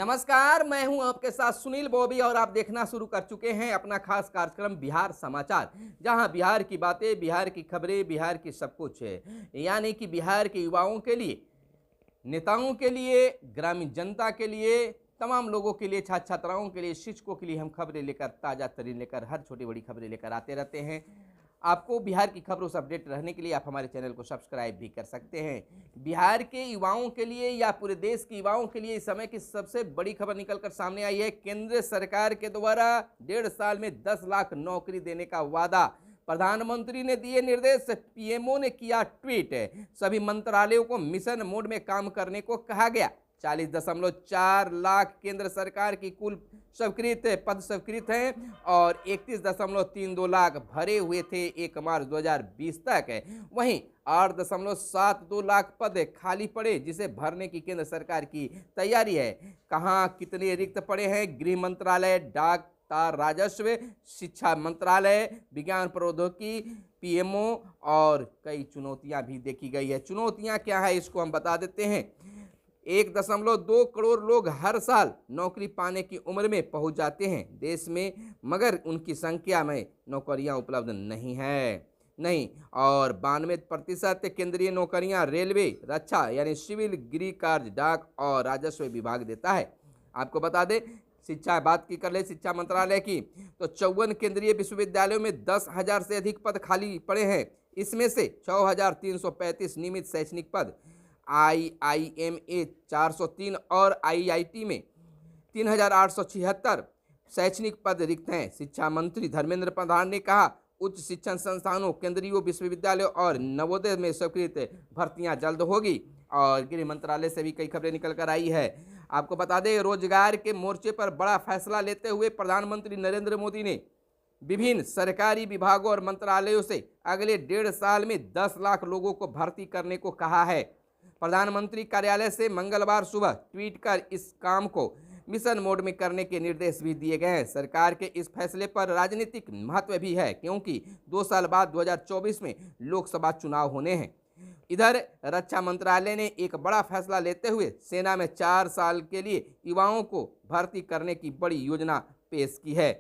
नमस्कार, मैं हूं आपके साथ सुनील बॉबी और आप देखना शुरू कर चुके हैं अपना खास कार्यक्रम बिहार समाचार, जहां बिहार की बातें, बिहार की खबरें, बिहार की सब कुछ है। यानी कि बिहार के युवाओं के लिए, नेताओं के लिए, ग्रामीण जनता के लिए, तमाम लोगों के लिए, छात्र छात्राओं के लिए, शिक्षकों के लिए हम खबरें लेकर, ताज़ा तरीन लेकर, हर छोटी बड़ी खबरें लेकर आते रहते हैं। आपको बिहार की खबरों से अपडेट रहने के लिए आप हमारे चैनल को सब्सक्राइब भी कर सकते हैं। बिहार के युवाओं के लिए या पूरे देश के युवाओं के लिए इस समय की सबसे बड़ी खबर निकलकर सामने आई है। केंद्र सरकार के द्वारा 1.5 साल में 10 लाख नौकरी देने का वादा, प्रधानमंत्री ने दिए निर्देश, पीएमओ ने किया ट्वीट। सभी मंत्रालयों को मिशन मोड में काम करने को कहा गया। 40.4 लाख केंद्र सरकार की कुल स्वीकृत पद स्वीकृत हैं और 31.32 लाख भरे हुए थे 1 मार्च 2020 तक। वहीं 8.72 लाख पद खाली पड़े, जिसे भरने की केंद्र सरकार की तैयारी है। कहां कितने रिक्त पड़े हैं? गृह मंत्रालय, डाक, तार राजस्व, शिक्षा मंत्रालय, विज्ञान प्रौद्योगिकी, पीएमओ और कई चुनौतियां भी देखी गई है। चुनौतियां क्या है इसको हम बता देते हैं। 1.2 करोड़ लोग हर साल नौकरी पाने की उम्र में पहुंच जाते हैं देश में, मगर उनकी संख्या में नौकरियां उपलब्ध नहीं। और 92% केंद्रीय नौकरियां रेलवे, रक्षा यानी सिविल, गृह कार्य, डाक और राजस्व विभाग देता है। आपको बता दें, शिक्षा बात की कर ले शिक्षा मंत्रालय की, तो 54 केंद्रीय विश्वविद्यालयों में 10,000 से अधिक पद खाली पड़े हैं। इसमें से 6,335 नियमित शैक्षणिक पद, IIMA 403 और IIT में 3,876 शैक्षणिक पद रिक्त हैं। शिक्षा मंत्री धर्मेंद्र प्रधान ने कहा, उच्च शिक्षण संस्थानों, केंद्रीय विश्वविद्यालयों और नवोदय में स्वीकृत भर्तियां जल्द होगी। और गृह मंत्रालय से भी कई खबरें निकल कर आई है। आपको बता दें, रोजगार के मोर्चे पर बड़ा फैसला लेते हुए प्रधानमंत्री नरेंद्र मोदी ने विभिन्न सरकारी विभागों और मंत्रालयों से अगले 1.5 साल में 10 लाख लोगों को भर्ती करने को कहा है। प्रधानमंत्री कार्यालय से मंगलवार सुबह ट्वीट कर इस काम को मिशन मोड में करने के निर्देश भी दिए गए हैं। सरकार के इस फैसले पर राजनीतिक महत्व भी है, क्योंकि 2 साल बाद 2024 में लोकसभा चुनाव होने हैं। इधर रक्षा मंत्रालय ने एक बड़ा फैसला लेते हुए सेना में 4 साल के लिए युवाओं को भर्ती करने की बड़ी योजना पेश की है।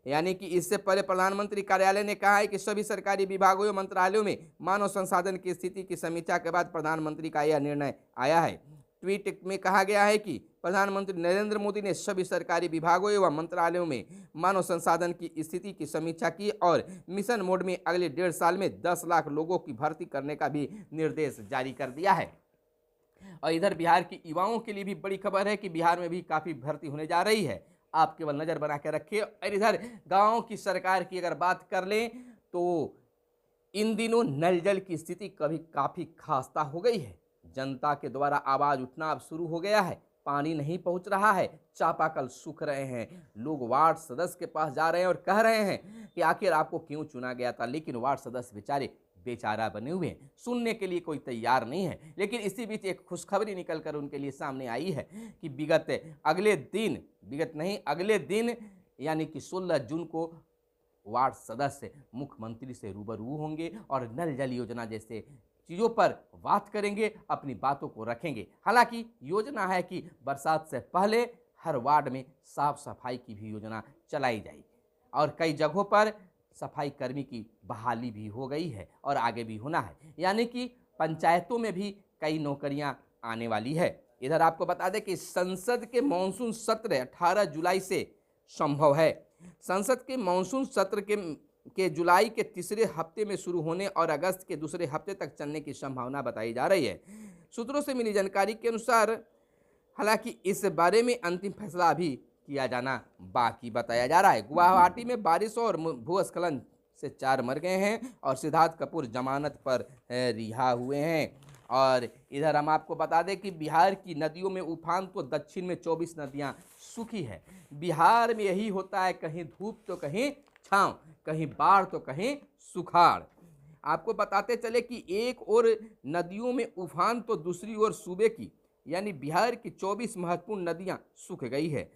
यानी कि इससे पहले प्रधानमंत्री कार्यालय ने कहा है कि सभी सरकारी विभागों एवं मंत्रालयों में मानव संसाधन की स्थिति की समीक्षा के बाद प्रधानमंत्री का यह निर्णय आया है। ट्वीट में कहा गया है कि प्रधानमंत्री नरेंद्र मोदी ने सभी सरकारी विभागों एवं मंत्रालयों में मानव संसाधन की स्थिति की समीक्षा की और मिशन मोड में अगले 1.5 साल में 10 लाख लोगों की भर्ती करने का भी निर्देश जारी कर दिया है। और इधर बिहार के युवाओं के लिए भी बड़ी खबर है कि बिहार में भी काफ़ी भर्ती होने जा रही है। आप केवल नज़र बना के रखिए। और इधर गाँव की सरकार की अगर बात कर लें तो इन दिनों नल जल की स्थिति कभी काफ़ी खस्ता हो गई है। जनता के द्वारा आवाज़ उठना अब शुरू हो गया है। पानी नहीं पहुंच रहा है, चापाकल सूख रहे हैं। लोग वार्ड सदस्य के पास जा रहे हैं और कह रहे हैं कि आखिर आपको क्यों चुना गया था, लेकिन वार्ड सदस्य बेचारे बेचारा बने हुए हैं, सुनने के लिए कोई तैयार नहीं है। लेकिन इसी बीच एक खुशखबरी निकलकर उनके लिए सामने आई है कि अगले दिन यानी कि 16 जून को वार्ड सदस्य मुख्यमंत्री से रूबरू होंगे और नल जल योजना जैसे चीज़ों पर बात करेंगे, अपनी बातों को रखेंगे। हालांकि योजना है कि बरसात से पहले हर वार्ड में साफ सफाई की भी योजना चलाई जाएगी और कई जगहों पर सफाई कर्मी की बहाली भी हो गई है और आगे भी होना है। यानी कि पंचायतों में भी कई नौकरियां आने वाली है। इधर आपको बता दें कि संसद के मानसून सत्र 18 जुलाई से संभव है। संसद के मानसून सत्र के जुलाई के तीसरे हफ्ते में शुरू होने और अगस्त के दूसरे हफ्ते तक चलने की संभावना बताई जा रही है। सूत्रों से मिली जानकारी के अनुसार हालांकि इस बारे में अंतिम फैसला अभी किया जाना बाकी बताया जा रहा है। गुवाहाटी में बारिश और भूस्खलन से 4 मर गए हैं और सिद्धार्थ कपूर जमानत पर रिहा हुए हैं। और इधर हम आपको बता दें कि बिहार की नदियों में उफान, तो दक्षिण में 24 नदियां सूखी है। बिहार में यही होता है, कहीं धूप तो कहीं छांव, कहीं बाढ़ तो कहीं सुखाड़। आपको बताते चले कि एक ओर नदियों में उफान तो दूसरी ओर सूबे की यानी बिहार की 24 महत्वपूर्ण नदियां सूख गई है।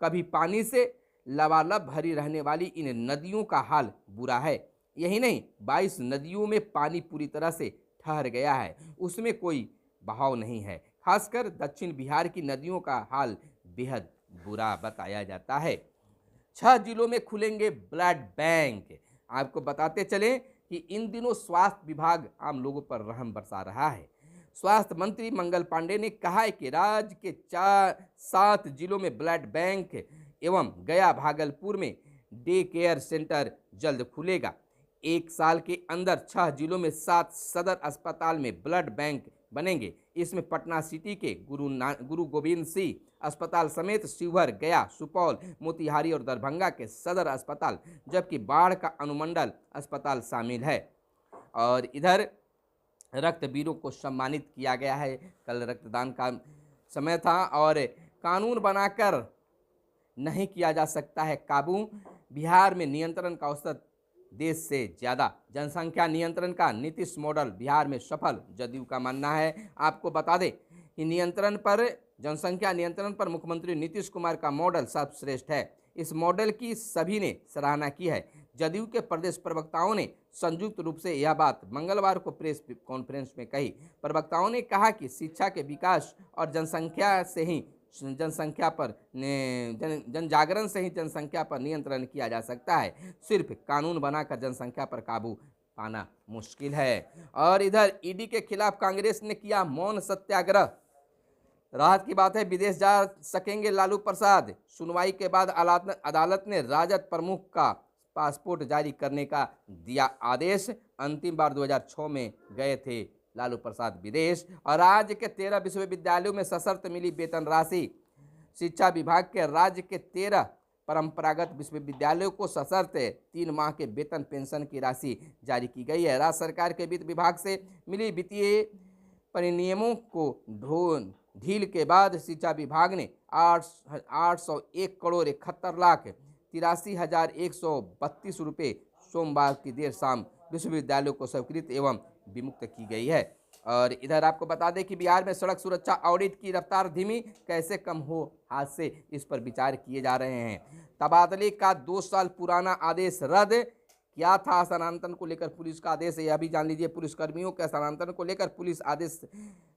कभी पानी से लबालब भरी रहने वाली इन नदियों का हाल बुरा है। यही नहीं, 22 नदियों में पानी पूरी तरह से ठहर गया है, उसमें कोई बहाव नहीं है। खासकर दक्षिण बिहार की नदियों का हाल बेहद बुरा बताया जाता है। 6 जिलों में खुलेंगे ब्लड बैंक। आपको बताते चलें कि इन दिनों स्वास्थ्य विभाग आम लोगों पर रहम बरसा रहा है। स्वास्थ्य मंत्री मंगल पांडे ने कहा है कि राज्य के 7 जिलों में ब्लड बैंक एवं गया भागलपुर में डे केयर सेंटर जल्द खुलेगा। 1 साल के अंदर 6 जिलों में 7 सदर अस्पताल में ब्लड बैंक बनेंगे। इसमें पटना सिटी के गुरु गोविंद सिंह अस्पताल समेत शिवहर, गया, सुपौल, मोतिहारी और दरभंगा के सदर अस्पताल, जबकि बाढ़ का अनुमंडल अस्पताल शामिल है। और इधर रक्तवीरों को सम्मानित किया गया है। कल रक्तदान का समय था और कानून बनाकर नहीं किया जा सकता है काबू। बिहार में नियंत्रण का औसत देश से ज़्यादा। जनसंख्या नियंत्रण का नीतीश मॉडल बिहार में सफल, जदयू का मानना है। आपको बता दें कि जनसंख्या नियंत्रण पर मुख्यमंत्री नीतीश कुमार का मॉडल सर्वश्रेष्ठ है। इस मॉडल की सभी ने सराहना की है। जदयू के प्रदेश प्रवक्ताओं ने संयुक्त रूप से यह बात मंगलवार को प्रेस कॉन्फ्रेंस में कही। प्रवक्ताओं ने कहा कि शिक्षा के विकास और जनजागरण से ही जनसंख्या पर नियंत्रण किया जा सकता है। सिर्फ कानून बनाकर जनसंख्या पर काबू पाना मुश्किल है। और इधर ईडी के खिलाफ कांग्रेस ने किया मौन सत्याग्रह। राहत की बात है, विदेश जा सकेंगे लालू प्रसाद। सुनवाई के बाद अदालत ने राजद प्रमुख का पासपोर्ट जारी करने का दिया आदेश। अंतिम बार 2006 में गए थे लालू प्रसाद विदेश। और राज्य के 13 विश्वविद्यालयों में सशर्त मिली वेतन राशि। शिक्षा विभाग के राज्य के 13 परंपरागत विश्वविद्यालयों को सशर्त 3 माह के वेतन पेंशन की राशि जारी की गई है। राज्य सरकार के वित्त विभाग से मिली वित्तीय परिनियमों को ढील के बाद शिक्षा विभाग ने 801 करोड़ 71 लाख 83,132 रुपये सोमवार की देर शाम विश्वविद्यालयों को स्वीकृत एवं विमुक्त की गई है। और इधर आपको बता दें कि बिहार में सड़क सुरक्षा ऑडिट की रफ्तार धीमी, कैसे कम हो हादसे, इस पर विचार किए जा रहे हैं। तबादले का 2 साल पुराना आदेश रद्द। क्या था स्थानांतरण को लेकर पुलिस का आदेश, यह भी जान लीजिए। पुलिसकर्मियों के स्थानांतरण को लेकर पुलिस आदेश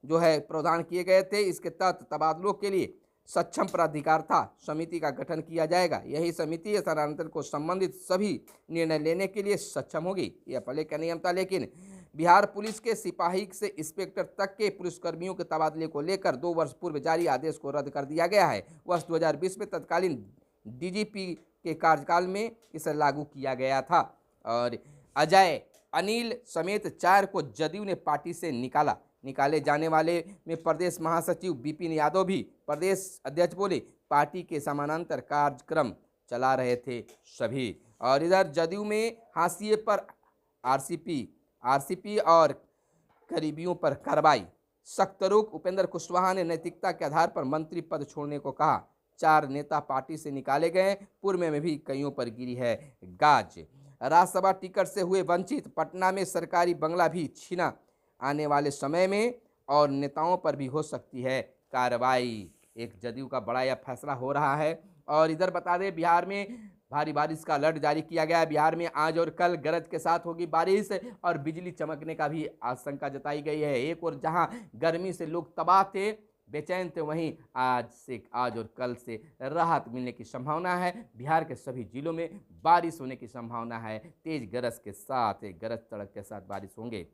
जो है प्रावधान किए गए थे। इसके तहत तबादलों के लिए सक्षम प्राधिकार था समिति का गठन किया जाएगा। यही समिति स्थानांतरण को संबंधित सभी निर्णय लेने के लिए सक्षम होगी। यह पहले का नियम था, लेकिन बिहार पुलिस के सिपाही से इंस्पेक्टर तक के पुलिसकर्मियों के तबादले को लेकर 2 वर्ष पूर्व जारी आदेश को रद्द कर दिया गया है। वर्ष 2020 में तत्कालीन डीजीपी के कार्यकाल में इसे लागू किया गया था। और अजय, अनिल समेत 4 को जदयू ने पार्टी से निकाले जाने वाले में प्रदेश महासचिव विपिन यादव भी प्रदेश अध्यक्ष बोले, पार्टी के समानांतर कार्यक्रम चला रहे थे सभी। और इधर जदयू में हाशिए पर आरसीपी और करीबियों पर कार्रवाई। सख्त रुख। उपेंद्र कुशवाहा ने नैतिकता के आधार पर मंत्री पद छोड़ने को कहा। 4 नेता पार्टी से निकाले गए। पूर्व में भी कईयों पर गिरी है गाज। राज्यसभा टिकट से हुए वंचित। पटना में सरकारी बंगला भी छीना। आने वाले समय में और नेताओं पर भी हो सकती है कार्रवाई। एक जदयू का बड़ा यह फैसला हो रहा है। और इधर बता दें, बिहार में भारी बारिश का अलर्ट जारी किया गया है। बिहार में आज और कल गरज के साथ होगी बारिश और बिजली चमकने का भी आशंका जताई गई है। एक और जहां गर्मी से लोग तबाह थे, बेचैन थे, वहीं आज और कल से राहत मिलने की संभावना है। बिहार के सभी जिलों में बारिश होने की संभावना है। तेज गरज के साथ, गरज तड़क के साथ बारिश होंगे।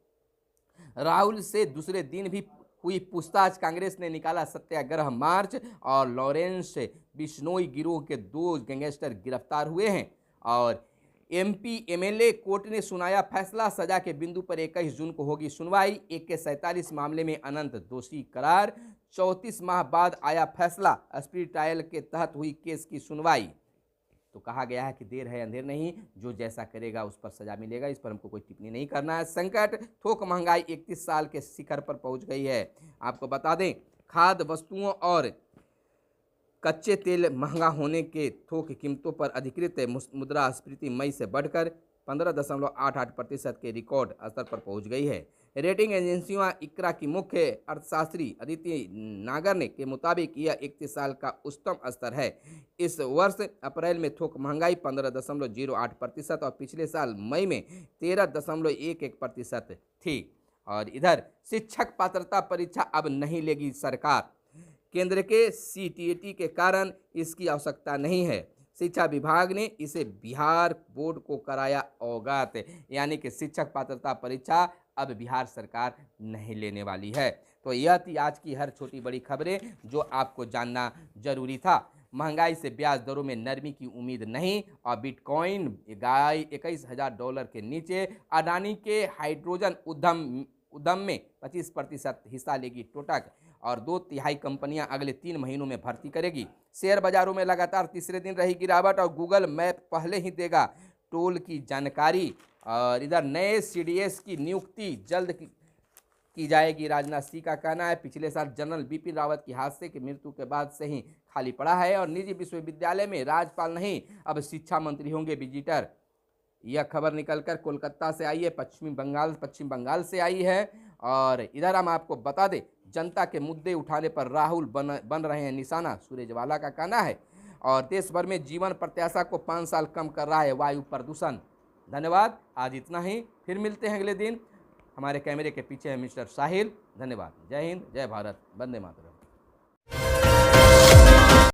राहुल से दूसरे दिन भी हुई पूछताछ। कांग्रेस ने निकाला सत्याग्रह मार्च और लॉरेंस बिश्नोई गिरोह के 2 गैंगस्टर गिरफ्तार हुए हैं। और एमपी एमएलए कोर्ट ने सुनाया फैसला। सजा के बिंदु पर 21 जून को होगी सुनवाई। AK-47 मामले में अनंत दोषी करार। 34 माह बाद आया फैसला। स्पीड ट्रायल के तहत हुई केस की सुनवाई। तो कहा गया है कि देर है अंधेर नहीं, जो जैसा करेगा उस पर सजा मिलेगा। इस पर हमको कोई टिप्पणी नहीं करना है। संकट। थोक महंगाई 31 साल के शिखर पर पहुंच गई है। आपको बता दें, खाद्य वस्तुओं और कच्चे तेल महंगा होने के थोक कीमतों पर अधिकृत मुद्रास्फीति मई से बढ़कर 15.88% के रिकॉर्ड स्तर पर पहुंच गई है। रेटिंग एजेंसियों इक्रा की मुख्य अर्थशास्त्री अदिति नागर के मुताबिक यह 31 साल का उच्चतम स्तर है। इस वर्ष अप्रैल में थोक महंगाई 15.08% और पिछले साल मई में 13.11% थी। और इधर शिक्षक पात्रता परीक्षा अब नहीं लेगी सरकार। केंद्र के सीटीईटी के कारण इसकी आवश्यकता नहीं है। शिक्षा विभाग ने इसे बिहार बोर्ड को कराया अवगत, यानी कि शिक्षक पात्रता परीक्षा अब बिहार सरकार नहीं लेने वाली है। तो यह थी आज की हर छोटी बड़ी खबरें जो आपको जानना जरूरी था। महंगाई से ब्याज दरों में नरमी की उम्मीद नहीं और बिटकॉइन गाय $21,000 के नीचे। अडानी के हाइड्रोजन उद्यम में 25% हिस्सा लेगी टोटक और 2/3 कंपनियां अगले 3 महीनों में भर्ती करेगी। शेयर बाजारों में लगातार तीसरे दिन रही गिरावट और गूगल मैप पहले ही देगा टोल की जानकारी। और इधर नए सीडीएस की नियुक्ति जल्द की जाएगी, राजनाथ सिंह का कहना है। पिछले साल जनरल बिपिन रावत की हादसे की मृत्यु के बाद से ही खाली पड़ा है और निजी विश्वविद्यालय में राज्यपाल नहीं अब शिक्षा मंत्री होंगे विजिटर। यह खबर निकलकर कोलकाता से आई है, पश्चिम बंगाल से आई है। और इधर हम आपको बता दें, जनता के मुद्दे उठाने पर राहुल बन रहे हैं निशाना, सुरजेवाला का कहना है। और देश भर में जीवन प्रत्याशा को 5 साल कम कर रहा है वायु प्रदूषण। धन्यवाद, आज इतना ही, फिर मिलते हैं अगले दिन। हमारे कैमरे के पीछे है मिस्टर साहिल। धन्यवाद, जय हिंद, जय भारत, वंदे मातरम।